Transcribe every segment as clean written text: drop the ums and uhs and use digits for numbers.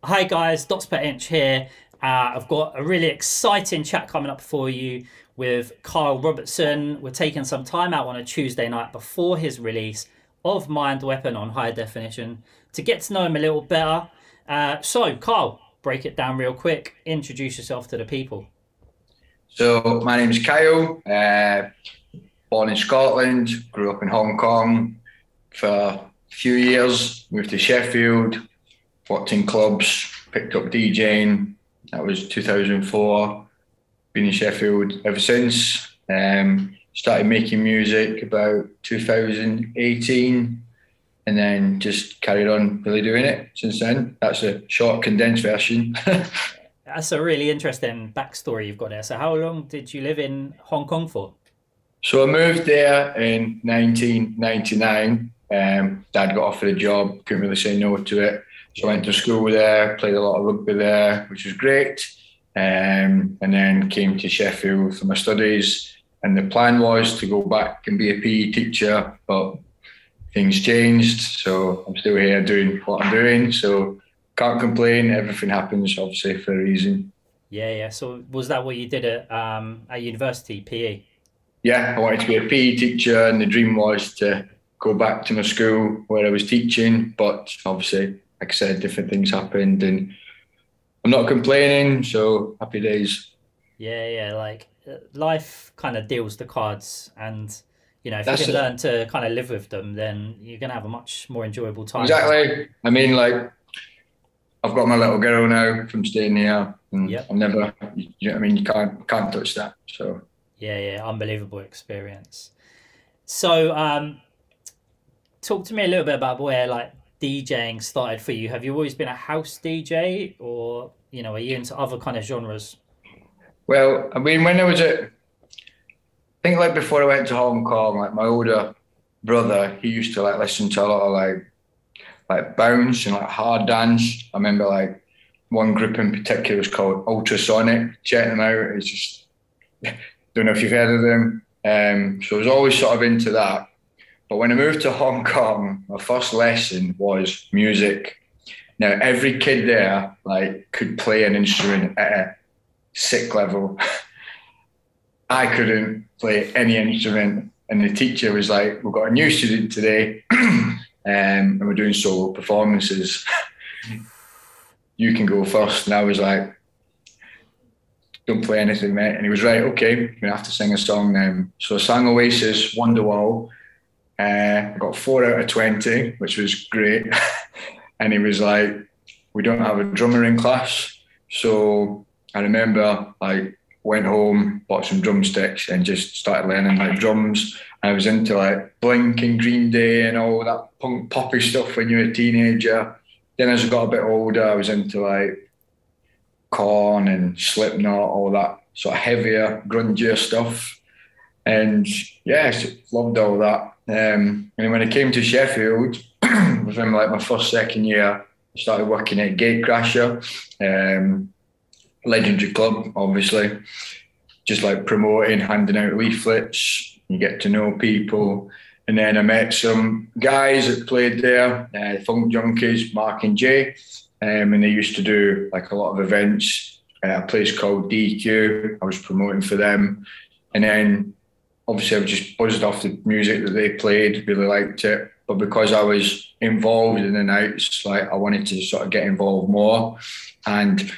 Hi guys, Dots per Inch here. I've got a really exciting chat coming up for you with Kyle Robertson. We're taking some time out on a Tuesday night before his release of Mind Weapon on high definition to get to know him a little better. So, Kyle, break it down real quick. Introduce yourself to the people. So my name's Kyle, born in Scotland, grew up in Hong Kong for a few years, moved to Sheffield, worked in clubs, picked up DJing. That was 2004. Been in Sheffield ever since. Started making music about 2018 and then just carried on really doing it since then. That's a short condensed version. That's a really interesting backstory you've got there. So, how long did you live in Hong Kong for? So I moved there in 1999. Dad got offered a job, couldn't really say no to it. So I went to school there, played a lot of rugby there, which was great. And then came to Sheffield for my studies. And the plan was to go back and be a PE teacher, but things changed. So I'm still here doing what I'm doing. So can't complain. Everything happens obviously for a reason. Yeah, yeah. So, was that what you did at university, PE? Yeah, I wanted to be a PE teacher, and the dream was to go back to my school where I was teaching. But obviously, like I said, different things happened, and I'm not complaining. So happy days. Yeah, yeah. Like life kind of deals the cards, and if you That's can it. learn to kind of live with them, then you're gonna have a much more enjoyable time. Exactly. I mean, like I've got my little girl now from staying here, and Yep. I'm never. You know what I mean? You can't touch that. So. Yeah, yeah. Unbelievable experience. So, talk to me a little bit about where like DJing started for you. Have you always been a house DJ, or are you into other kind of genres? Well, I mean, when I was at, I think like before I went to Hong Kong, like my older brother, he used to like listen to a lot of like bounce and like hard dance. I remember like one group in particular was called Ultrasonic. Check them out. It's just don't know if you've heard of them. So I was always sort of into that. But when I moved to Hong Kong, my first lesson was music. Now every kid there like could play an instrument at a sick level. I couldn't play any instrument, and the teacher was like, "We've got a new student today, and we're doing solo performances. You can go first." And I was like, "Don't play anything, mate." And he was right. Okay, you're gonna have to sing a song now. So I sang Oasis, Wonderwall. I got 4 out of 20, which was great. And he was like, "We don't have a drummer in class." So I remember I went home, bought some drumsticks, and just started learning like drums. I was into like Blink and Green Day and all that punk poppy stuff when you were a teenager. Then as I got a bit older, I was into like Korn and Slipknot, all that sort of heavier, grungier stuff. And yeah, just loved all that. And when I came to Sheffield, within like my first, second year, I started working at Gatecrasher, legendary club, obviously. Just like promoting, handing out leaflets, you get to know people. And then I met some guys that played there, Funk Junkies, Mark and Jay, and they used to do like a lot of events at a place called DQ. I was promoting for them. And then obviously I was just buzzed off the music that they played, really liked it. But because I was involved in the nights, like I wanted to sort of get involved more. And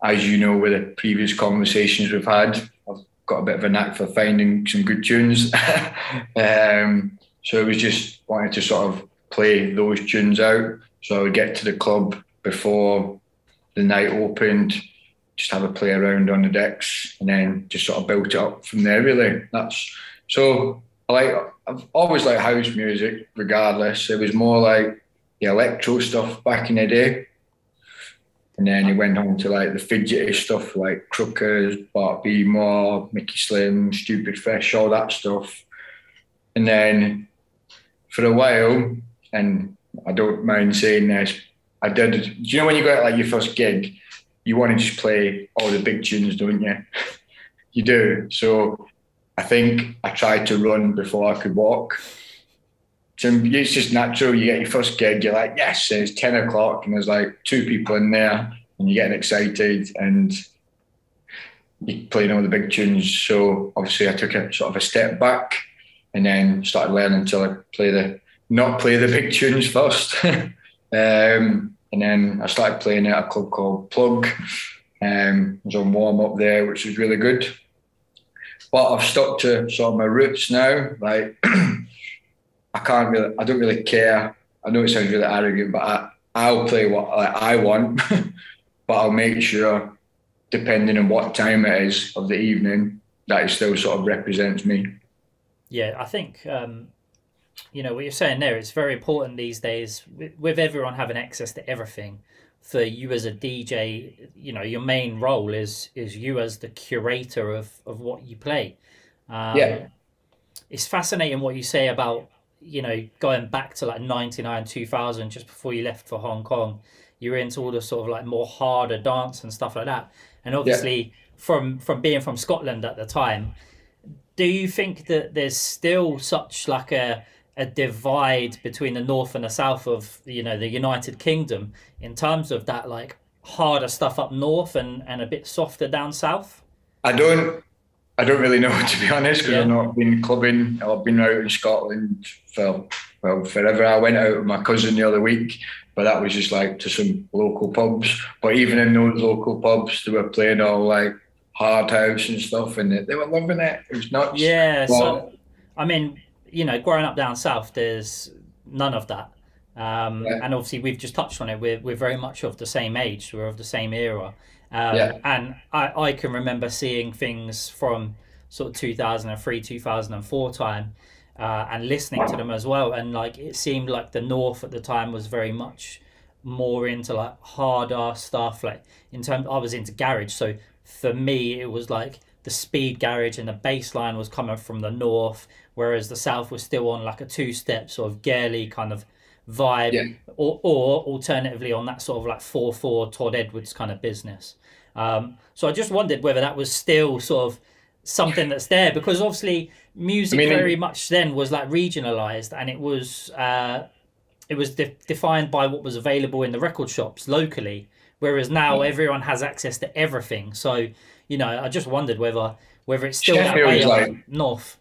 as you know, with the previous conversations we've had, I've got a bit of a knack for finding some good tunes. So it was just wanting to sort of play those tunes out. So I would get to the club before the night opened, just have a play around on the decks, and then just sort of built it up from there. Really, that's so. I've always liked house music, regardless. It was more like the electro stuff back in the day, and then it went on to like the fidgety stuff like Crookers, Bart B. Moore, Mickey Slim, Stupid Fish, all that stuff. And then for a while, and I don't mind saying this, I did. Do you know when you got like your first gig, you want to just play all the big tunes, don't you? You do. So I think I tried to run before I could walk. So it's just natural. You get your first gig, you're like, yes, and it's 10 o'clock, and there's like two people in there, and you're getting excited, and you're playing all the big tunes. So obviously, I took a sort of a step back, and then started learning to not play the big tunes first. And then I started playing at a club called Plug. I was on warm up there, which was really good. But I've stuck to sort of my roots now. Like I don't really care. I know it sounds really arrogant, but I'll play what I want. But I'll make sure, depending on what time it is of the evening, that it still sort of represents me. Yeah, I think what you're saying there. It's very important these days with everyone having access to everything. For you as a DJ, your main role is you as the curator of what you play. Yeah, It's fascinating what you say about going back to like 99 2000, just before you left for Hong Kong. You were into all the sort of like more harder dance and stuff like that. And yeah. obviously from being from Scotland at the time, do you think that there's still such like a divide between the north and the south of the United Kingdom in terms of that like harder stuff up north and a bit softer down south? I don't. I don't really know, to be honest, because I've Yeah, not been clubbing. I've been out in Scotland for, well, forever. I went out with my cousin the other week, but that was just like to some local pubs. But even in those local pubs, they were playing all like hard house and stuff, and they were loving it. It was nuts. yeah. So But I mean, growing up down south, there's none of that. yeah, And obviously, we've just touched on it. We're very much of the same age. We're of the same era. yeah, And I can remember seeing things from sort of 2003, 2004 time, and listening to them as well. And like it seemed like the North at the time was very much more into like harder stuff. Like in terms, I was into garage, so for me it was like the speed garage and the bass line was coming from the North, whereas the South was still on like a two-step sort of girly kind of vibe, yeah. or alternatively on that sort of like 4/4 Todd Edwards kind of business. So I just wondered whether that was still sort of something that's there, because obviously I music very mean, much then was like regionalized, and it was defined by what was available in the record shops locally, whereas now everyone has access to everything. So I just wondered whether it's still that way Sheffield's up like north.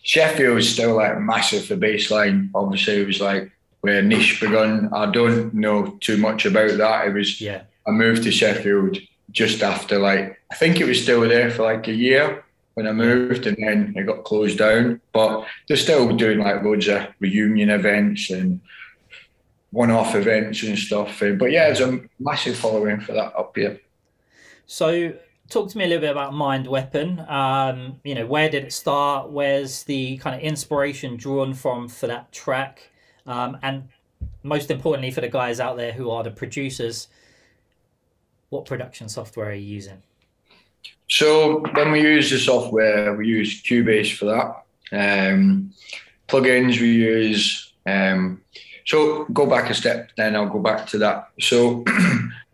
Sheffield's still like massive for bassline. Obviously, it was like where niche begun. I don't know too much about that. It was Yeah, I moved to Sheffield just after like I think it was still there for like a year when I yeah. moved, and then it got closed down. But they're still doing like loads of reunion events and one-off events and stuff. But yeah, there's a massive following for that up here. So talk to me a little bit about Mind Weapon. Where did it start? Where's the kind of inspiration drawn from for that track? And most importantly, for the guys out there who are the producers, what production software are you using? So when we use the software, we use Cubase for that. Plugins we use. So go back a step, then I'll go back to that. So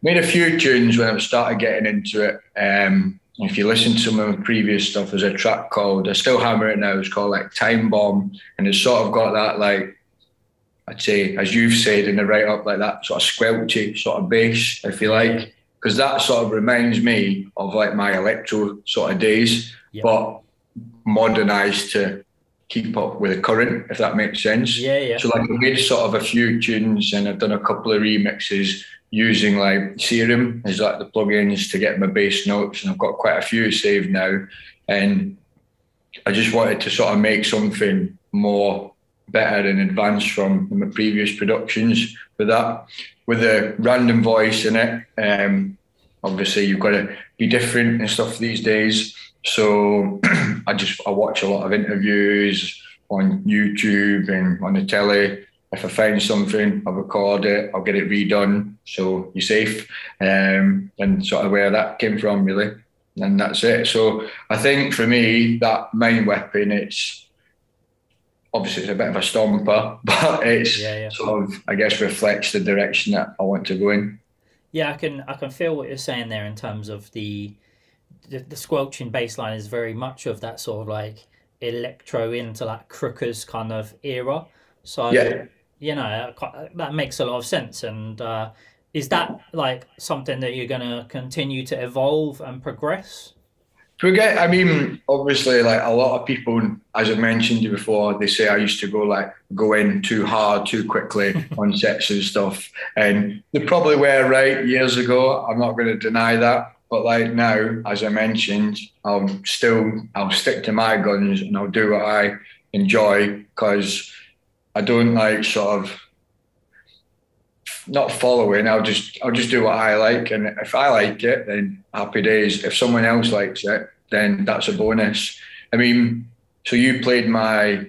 made a few tunes when I started getting into it. If you listen to some of my previous stuff, there's a track called, I still hammer it now, it's called like Time Bomb. And it's sort of got that like, I'd say, as you've said in the write-up, like that sort of squelchy sort of bass, if you Yeah, like. Because that sort of reminds me of like my electro sort of days, yeah, but modernised to keep up with the current, if that makes sense. yeah, yeah, So like I made sort of a few tunes and I've done a couple of remixes using like Serum as like the plugins to get my bass notes, and I've got quite a few saved now. And I just wanted to sort of make something more better and advanced from my previous productions with that, with a random voice in it. Obviously, you've got to be different and stuff these days. So I watch a lot of interviews on YouTube and on the telly. If I find something, I'll record it, I'll get it redone, so you're safe. And sort of where that came from, really. And that's it. So I think for me, that Mind Weapon, it's obviously it's a bit of a stomper, but it's yeah, yeah. sort of, I guess, reflects the direction that I want to go in. Yeah, I can feel what you're saying there in terms of the squelching bass line is very much of that sort of like electro into like Crookers kind of era. So, Yeah. that makes a lot of sense. And is that like something that you're going to continue to evolve and progress? Forget, I mean, obviously, like a lot of people, as I mentioned you before, they say I used to go in too hard, too quickly on sets and stuff. And they probably were right years ago. I'm not going to deny that. But like now, as I mentioned, I'll stick to my guns and I'll do what I enjoy because I don't like sort of not following. I'll just do what I like, and if I like it, then happy days. If someone else likes it, then that's a bonus. I mean, so you played my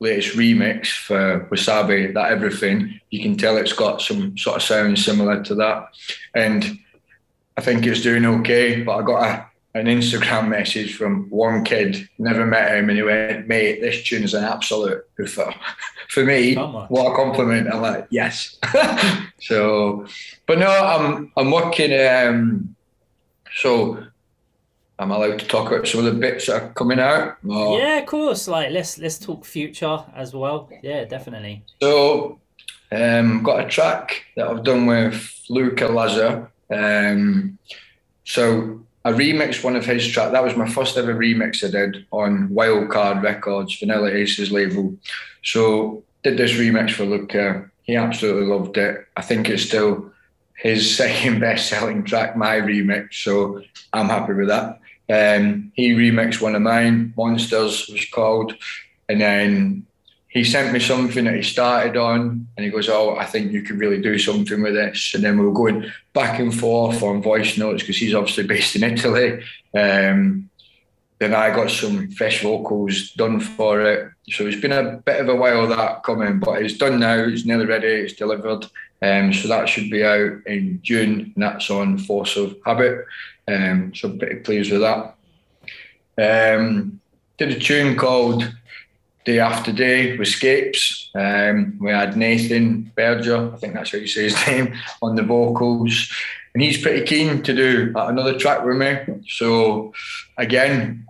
latest remix for Wasabi, that everything. You can tell it's got some sort of sound similar to that, and I think it's doing okay. But I got an Instagram message from one kid, never met him, and he went, "Mate, this tune is an absolute hoofer." For me, Come on. what a compliment! I'm like, yes. So, but no, I'm working. So, I'm allowed to talk about some of the bits that are coming out. Or, Yeah, of course. Like let's talk future as well. Yeah, definitely. so, got a track that I've done with Luca Lazar. So I remixed one of his tracks. That was my first ever remix I did on Wildcard Records, Vanilla Ace's label. So did this remix for Luca. He absolutely loved it. I think it's still his second best selling track, my remix. So I'm happy with that. He remixed one of mine, Monsters was called. And then he sent me something that he started on, and he goes, "Oh, I think you could really do something with this." And then we were going back and forth on voice notes because he's obviously based in Italy. Then I got some fresh vocals done for it. So it's been a bit of a while that coming, but it's done now. It's nearly ready. It's delivered. So that should be out in June, and that's on Force of Habit. So I'm pretty pleased with that. Did a tune called Day After Day with Scapes. We had Nathan Berger, I think that's how you say his name, on the vocals. And he's pretty keen to do another track with me. So again,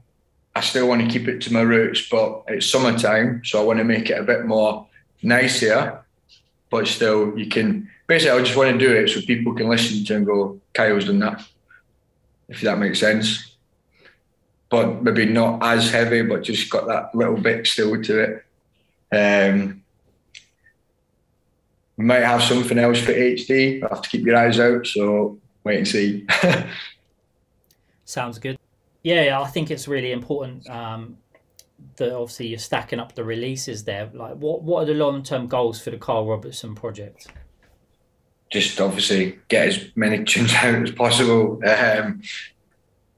I still want to keep it to my roots, but it's summertime, so I want to make it a bit more nicer. But still, you can, basically I just want to do it so people can listen to it and go, Kyle's done that, if that makes sense. But maybe not as heavy, but just got that little bit still to it. We might have something else for HD. I'll have to keep your eyes out, so wait and see. Sounds good. Yeah, I think it's really important that obviously you're stacking up the releases there. Like, what are the long-term goals for the Kyle Robertson project? Just obviously get as many tunes out as possible.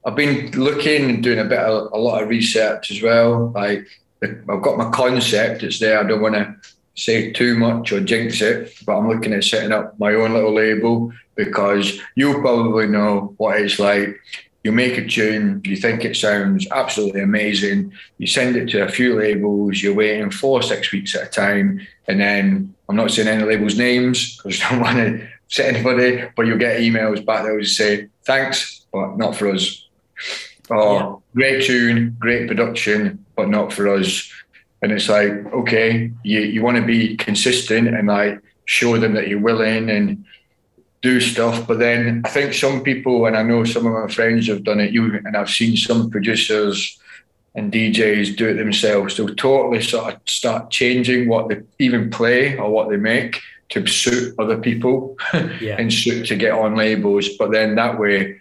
I've been looking and doing a lot of research as well. Like, I've got my concept, it's there. I don't want to say too much or jinx it, but I'm looking at setting up my own little label because you'll probably know what it's like. You make a tune, you think it sounds absolutely amazing, you send it to a few labels, you're waiting 4 or 6 weeks at a time, and then I'm not saying any labels' names because I don't want to set anybody, but you'll get emails back that will say, thanks, but not for us. Or great tune, great production, but not for us. And it's like, okay, you want to be consistent and like show them that you're willing and do stuff. But then I think some people, and I know some of my friends have done it, and I've seen some producers and DJs do it themselves. They'll totally sort of start changing what they even play or what they make to suit other people and suit to get on labels. But then that way,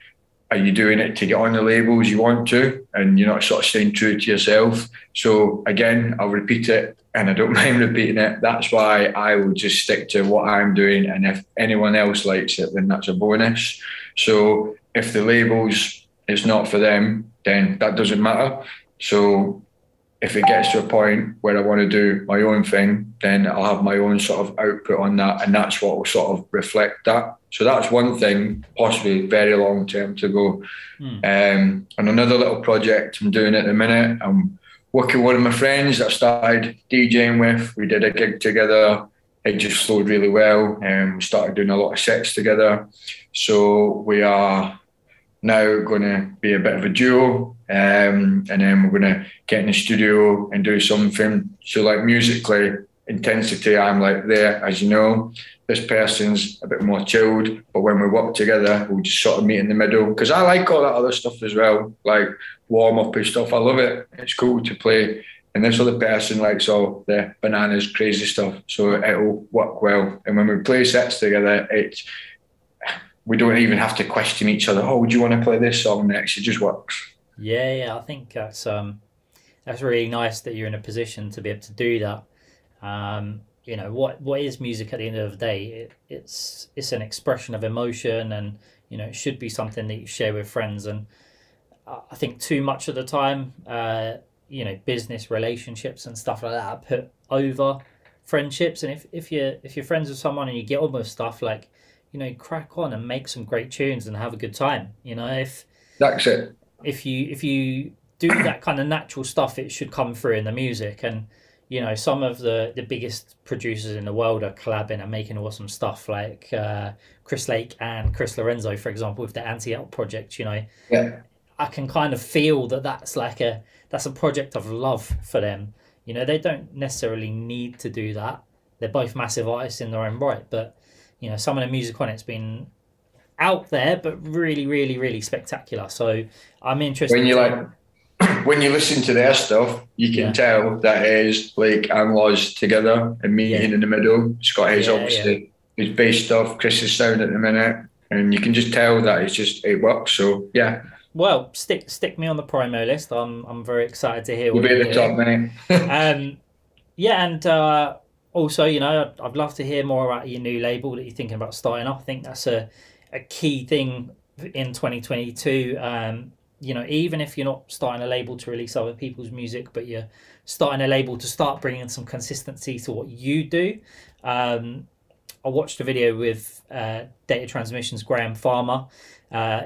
are you doing it to get on the labels you want to, and you're not sort of staying true to yourself? So again, I'll repeat it, and I don't mind repeating it. That's why I will just stick to what I'm doing, and if anyone else likes it, then that's a bonus. So if the labels is not for them, then that doesn't matter. So if it gets to a point where I want to do my own thing, then I'll have my own sort of output on that, and that's what will sort of reflect that. So that's one thing, possibly very long term to go. And another little project I'm doing at the minute, I'm working with one of my friends that I started DJing with. We did a gig together. It just flowed really well, and we started doing a lot of sets together. So we are now going to be a bit of a duo, and then we're going to get in the studio and do something. So like musically, intensity, I'm like there, as you know. This person's a bit more chilled, but when we work together, we'll just sort of meet in the middle. Because I like all that other stuff as well, like warm up and stuff. I love it. It's cool to play. And this other person likes all the bananas, crazy stuff. So it'll work well. And when we play sets together, we don't even have to question each other. Oh, do you want to play this song next? It just works. Yeah, I think that's really nice that you're in a position to be able to do that. What is music at the end of the day? It's an expression of emotion, and it should be something that you share with friends. And I think too much of the time, business relationships and stuff like that are put over friendships. And if you're friends with someone and you get on with stuff, like crack on and make some great tunes and have a good time. If That's it. if you do that kind of natural stuff, it should come through in the music. And some of the biggest producers in the world are collabing and making awesome stuff, like Chris Lake and Chris Lorenzo, for example, with the Anti-Out project. Yeah. I can kind of feel that that's a project of love for them. They don't necessarily need to do that. They're both massive artists in their own right, but some of the music on it's been out there, but really, really, really spectacular. So I'm interested. When you listen to their stuff, you can tell that it is like and Loz together and meeting in the middle. Scott has obviously his bass stuff, Chris's sound at the minute, and you can just tell that it works. So yeah. Well, stick me on the promo list. I'm very excited to hear You'll what be at the top, mate. And also, I'd love to hear more about your new label that you're thinking about starting up. I think that's a key thing in 2022. Even if you're not starting a label to release other people's music, but you're starting a label to start bringing some consistency to what you do. I watched a video with Data Transmission's Graham Farmer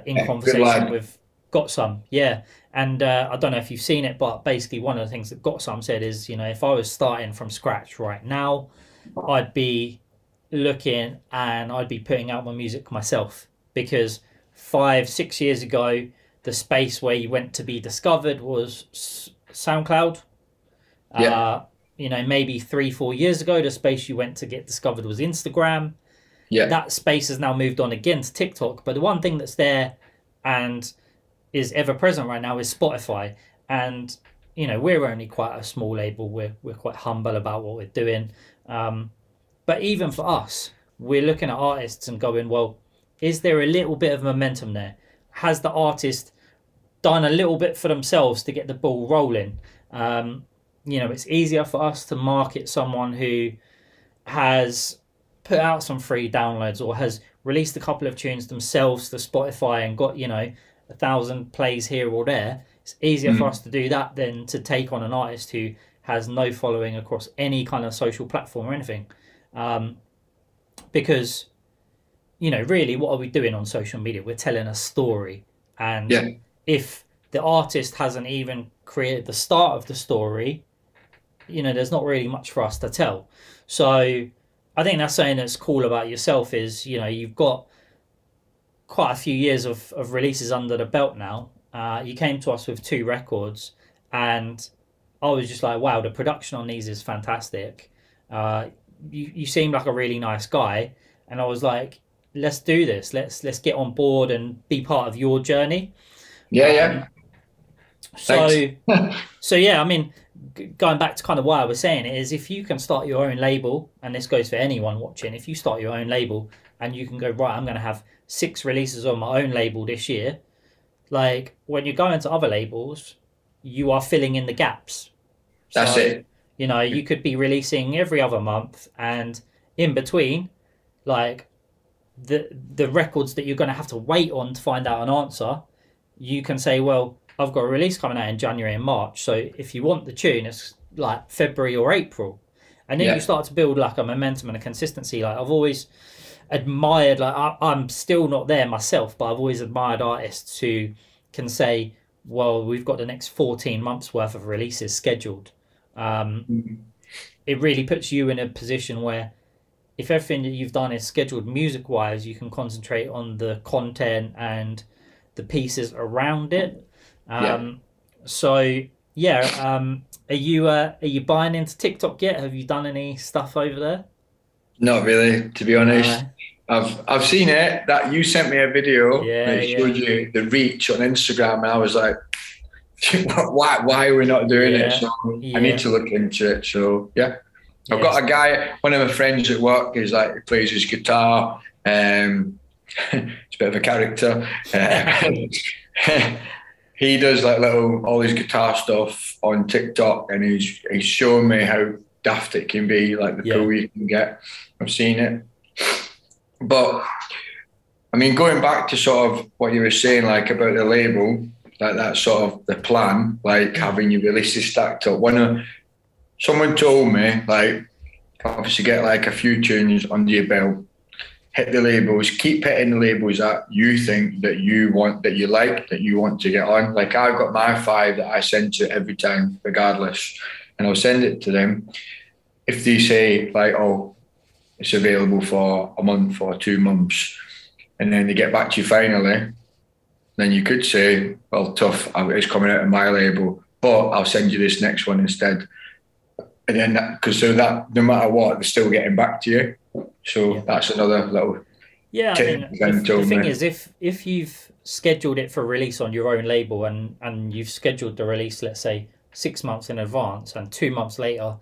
in conversation with Got Some. Yeah. And I don't know if you've seen it, but basically one of the things that Got Some said is, if I was starting from scratch right now, I'd be looking and I'd be putting out my music myself, because 5-6 years ago, the space where you went to be discovered was SoundCloud. Maybe 3-4 years ago, the space you went to get discovered was Instagram. Yeah. That space has now moved on again to TikTok. But the one thing that's there and is ever present right now is Spotify. And, we're only quite a small label. We're quite humble about what we're doing. But even for us, we're looking at artists and going, well, is there a little bit of momentum there? Has the artist done a little bit for themselves to get the ball rolling? It's easier for us to market someone who has put out some free downloads or has released a couple of tunes themselves to Spotify and got 1,000 plays here or there. It's easier for us to do that than to take on an artist who has no following across any kind of social platform or anything. Because really, what are we doing on social media? We're telling a story. And if the artist hasn't even created the start of the story, there's not really much for us to tell. So I think that's something that's cool about yourself is, you've got quite a few years of releases under the belt now. You came to us with 2 records, and I was just like, wow, the production on these is fantastic. You seem like a really nice guy. And I was like, let's do this. Let's get on board and be part of your journey. Yeah. So yeah, I mean, going back to kind of why I was saying it is, if you can start your own label, and this goes for anyone watching, if you start your own label and you can go, right, I'm going to have 6 releases on my own label this year. Like, when you're going to other labels, you are filling in the gaps. That's it. You could be releasing every other month, and in between, like, the records that you're going to have to wait on to find out an answer, you can say, well, I've got a release coming out in January and March, so if you want the tune, it's like February or April. And then you start to build like a momentum and a consistency. Like, I've always admired, like, I'm still not there myself, but I've always admired artists who can say, well, we've got the next 14 months worth of releases scheduled. It really puts you in a position where if everything that you've done is scheduled music-wise, you can concentrate on the content and the pieces around it. So yeah, are you buying into TikTok yet? Have you done any stuff over there? Not really, to be honest. No. I've seen it that you sent me a video and Yeah, it showed yeah, you the reach on Instagram, and I was like, why are we not doing it? yeah, So I need yeah, to look into it. So yeah, I've yes, got a guy, one of my friends at work is like, he plays his guitar. It's a bit of a character. He does like little all his guitar stuff on TikTok, and he's showing me how daft it can be, like the yeah, pro you can get. I've seen it, but I mean, going back to sort of what you were saying, like about the label, like that's sort of the plan, like mm, having your releases stacked up. When someone told me, like, obviously get like a few tunes under your belt, hit the labels, keep hitting the labels that you think that you want, that you like, that you want to get on. Like I've got my five that I send to every time, regardless, and I'll send it to them. If they say like, oh, it's available for a month or 2 months, and then they get back to you finally, then you could say, well, tough, it's coming out of my label, but I'll send you this next one instead. And then because so that no matter what, they're still getting back to you. So yeah. that's another little Yeah, I tip mean, Ben the told thing me. is, if you've scheduled it for release on your own label and you've scheduled the release, let's say 6 months in advance, and 2 months later,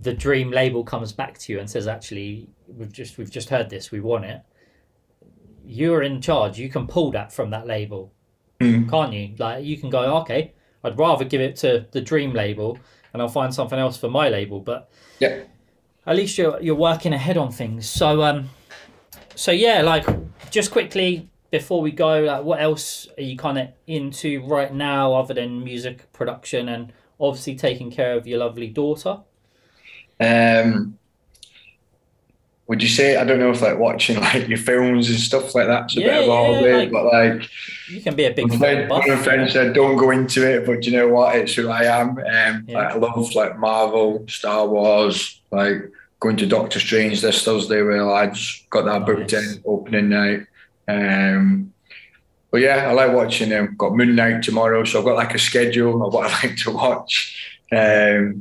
the dream label comes back to you and says, actually, we've just heard this, we want it. You're in charge. You can pull that from that label, Mm. can't you? Like you can go, okay, I'd rather give it to the dream label, and I'll find something else for my label. But Yeah. at least you're working ahead on things. So yeah, like just quickly before we go, like what else are you kind of into right now other than music production and obviously taking care of your lovely daughter? Um, would you say, I don't know if like watching like your films and stuff like that's a bit Yeah, of a yeah, hobby, like but like you can be a big my film friend, one of my buff, you friends know? said, don't go into it, but you know what? It's who I am. Yeah, Like I love like Marvel, Star Wars, like going to Doctor Strange this Thursday with the lads. Got that booked nice. in opening night. But yeah, I like watching them. Got Moon Knight tomorrow, so I've got like a schedule of what I like to watch. Yeah.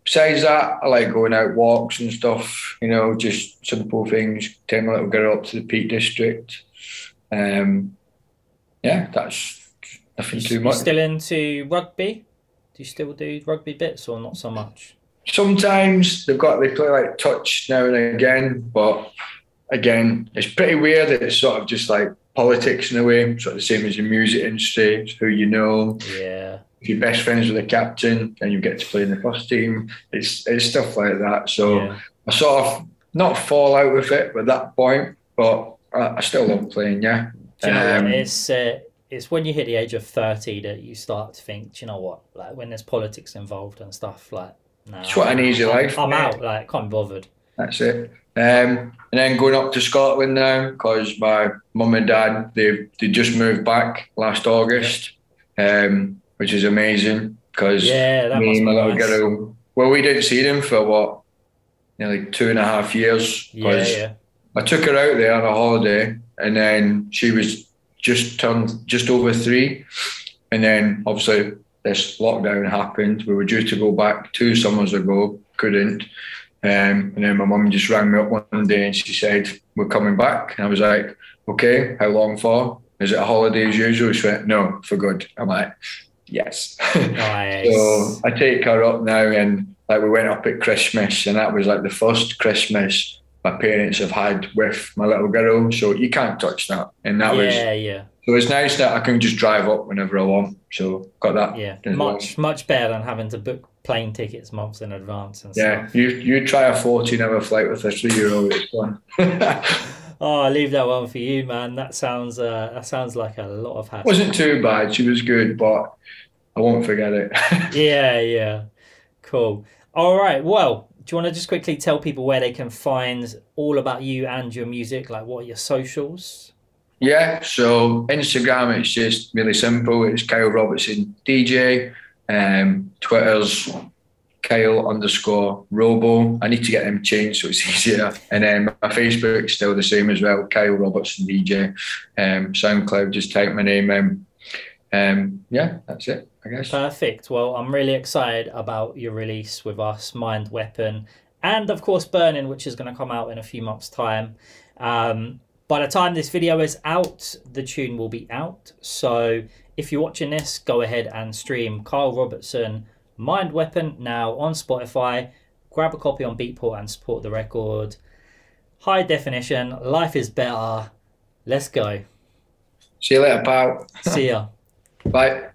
Besides that, I like going out walks and stuff. You know, just simple things. Take my little girl up to the Peak District. Um, yeah, that's You nothing too you much. still into rugby? Do you still do rugby bits or not so much? Sometimes they play like touch now and again, but again, it's pretty weird that it's sort of just like politics in a way, sort of the same as your music industry. It's who you know. Yeah, If you're best friends with the captain and you get to play in the first team, it's stuff like that. So yeah. I sort of not fall out with it at that point, but I still love playing. Yeah, Do you know what? um, It's when you hit the age of 30 that you start to think, do you know what? Like when there's politics involved and stuff, like, no, it's what an easy life, I'm mate. out. Like, can't be bothered. That's it. And then going up to Scotland now because my mum and dad they just moved back last Yeah, August, which is amazing because yeah, that me must and be my little nice. girl, well, we didn't see them for what, nearly 2.5 years Yeah, because yeah, I took her out there on a holiday and then she was just turned just over 3, and then obviously this lockdown happened. We were due to go back 2 summers ago, couldn't. And then my mum just rang me up one day and she said, we're coming back. And I was like, okay, how long for? Is it a holiday as usual? She went, no, for good. I'm like, yes. So nice. I take her up now, and like we went up at Christmas, and that was like the first Christmas my parents have had with my little girl. So you can't touch that. And that was, Yeah, yeah, so it's nice that I can just drive up whenever I want. So got that yeah. as well. Much better than having to book plane tickets months in advance and Yeah, stuff. you try a 14-hour flight with a 3-year-old, it's fun. Oh, I'll leave that one for you, man. That sounds like a lot of hassle. Wasn't too bad. She was good, but I won't forget it. Yeah, yeah. Cool. All right. Well, do you want to just quickly tell people where they can find all about you and your music? Like, what are your socials? Yeah, so Instagram, it's just really simple. It's Kyle Robertson DJ. Twitter's Kyle_Robo. I need to get them changed so it's easier. And then my Facebook's still the same as well, Kyle Robertson DJ. SoundCloud, just type my name in. Yeah, that's it. I guess. Perfect. Well, I'm really excited about your release with us, Mind Weapon, and of course Burning, which is going to come out in a few months' time. By the time this video is out, the tune will be out. So if you're watching this, go ahead and stream Kyle Robertson, Mind Weapon now on Spotify. Grab a copy on Beatport and support the record. High definition, life is better. Let's go. See you later, pal. See ya. Bye.